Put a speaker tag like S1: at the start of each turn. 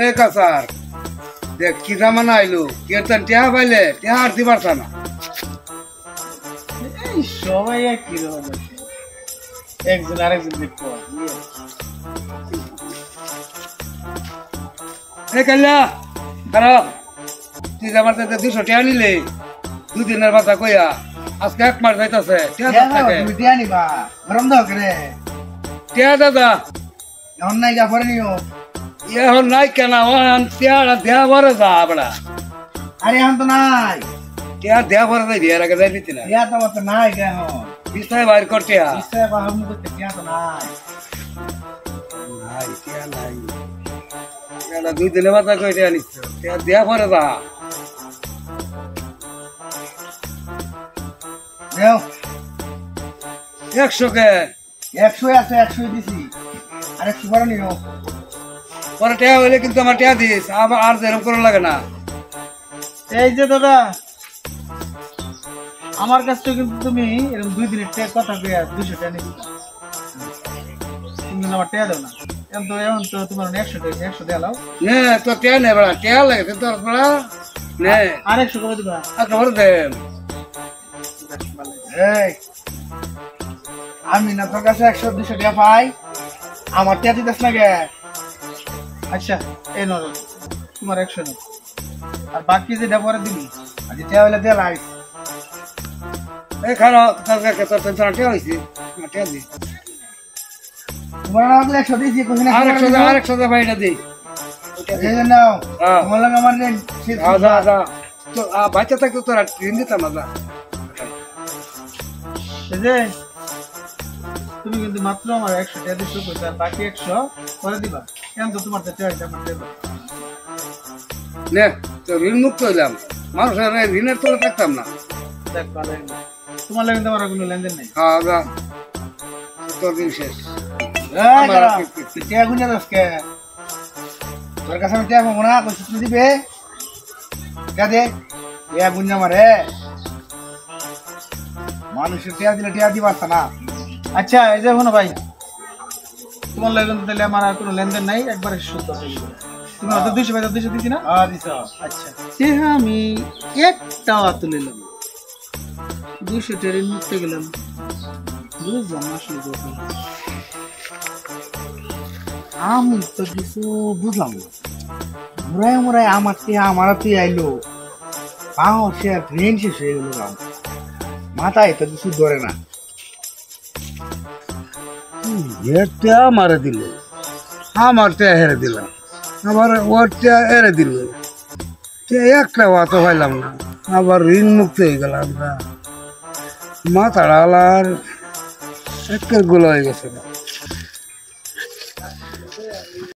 S1: এ কাসার দেখ কি জামানা আইলো কীর্তন টেহা পাইলে টেহা আর দিবার না।
S2: এই সবাই একই রকম আছে, একজন আরেকজন দেখবো।
S1: এ কাল্লা খারাপ তুই আমার 200 টেহা নিলে 2 দিনের মাথা কইয়া আজকে 1 মাস যাইতাছে টেহা থাকে টেহা দাদা এখন নাই কেন টেহা দেয়া ভরে যা বড়া।
S2: আরে এখন তো নাই,
S1: টেহা দেয়া ভরে যাই বিয়ের আগে যাই নিতি না
S2: তো নাই এখন
S1: বিস্তায় বাইর কর টেহা
S2: নাই।
S1: নাই টেহা নাই 2 দিনের মাথা কই টেহা নিচ্ছ টেহা দেয়া ভরে যা।
S2: দেও
S1: 100 কে
S2: 100 আছে, 100 দিছি, আর 100 করে নিও।
S1: পরে টেহা হইলে কিন্তু আমার টেহা দিস আবার আর যেরকম করে লাগে না।
S2: এই যে দাদা আমার কাছ থেকে কিন্তু তুমি এরকম 2 দিনের কথা কইয়া 200 টাকা নিচ্ছ, তুমি আমার টাকা দাও না। এখন তো তোমার 100 টাকা 100 দেওয়া লাও
S1: নে তো টেহা নে বড়া টেহা লাগে তোর বড়া নে
S2: আর 100 করে দিবা।
S1: খবর দেন
S2: এই আমি না তোর কাছে 100 200 টাকা পাই, আমার টাকা দিতেছ না কে? আচ্ছা এই নর তোমার 100 নাও, আর বাকি যেটা পরে দিবি আজ টাকা হইলে দে লাই।
S1: এই খানো তোর কাছে তোর টেনশন টেহা হইছে না টেহা দি
S2: তোমার না 100 দিয়েছি কোনে
S1: আর 100 বাইটা দি
S2: এই যে নাও
S1: হ্যাঁ।
S2: তোমার লাগে আমার নেই
S1: আদা আদা তো বাচ্চা থাকতো তোরা ট্রেন দিতাম না
S2: এই যে তুমি কিন্তু মাত্র আমার 100 টাকা দিছো কইতা, আর বাকি 100 পরে দিবা। কেন তো তোমার টাকা আছে আমার দেব
S1: নে তো ঋণ মুক্ত হইলাম মানুষের ঋণের তলে থাকতাম না।
S2: দেখ ভালো তোমার লাগে তো আমার কোনো লেনদেন নাই।
S1: হ্যাঁ আদা তোর দিন শেষ
S2: এই দাঁড়া, তুই টাকা গুনে দাস কে? তোর কাছে আমি টাকা পাবো না, কইছিস তুই দিবে টাকা দে। টাকা গুনে আমারে মানুষের টাকা দিলে টাকা দিবার না। আচ্ছা এই যে শোনো ভাই, তোমার লাগে কিন্তু তাহলে আমার আর কোনো লেনদেন নাই, একবারে শুদ্ধ হয়ে যাবে। তুমি হয়তো 200 পাইছো, 200 দিছি না? হ্যাঁ দিছো। আচ্ছা টাকা আমি একটাও তুলে নিলাম, 200 টাকা মুক্ত গেলাম, বুঝলাম না আসলে কথা। আমি তো কিছু বুঝলাম না, মোরাই মোরাই আমার টিয়া আমার তুই আইলো পাও সে ট্রেন শেষ হয়ে গেল, মাথায় তো কিছু ধরে না।
S1: টেহা মারে দিল আমার টেহা হেরে দিলাম আবার ওর টেহা হেরে দিল একটা অত পাইলাম না আবার ঋণ মুক্ত হয়ে গেলাম না মাথা ডালার একটা গোলা হয়ে গেছে।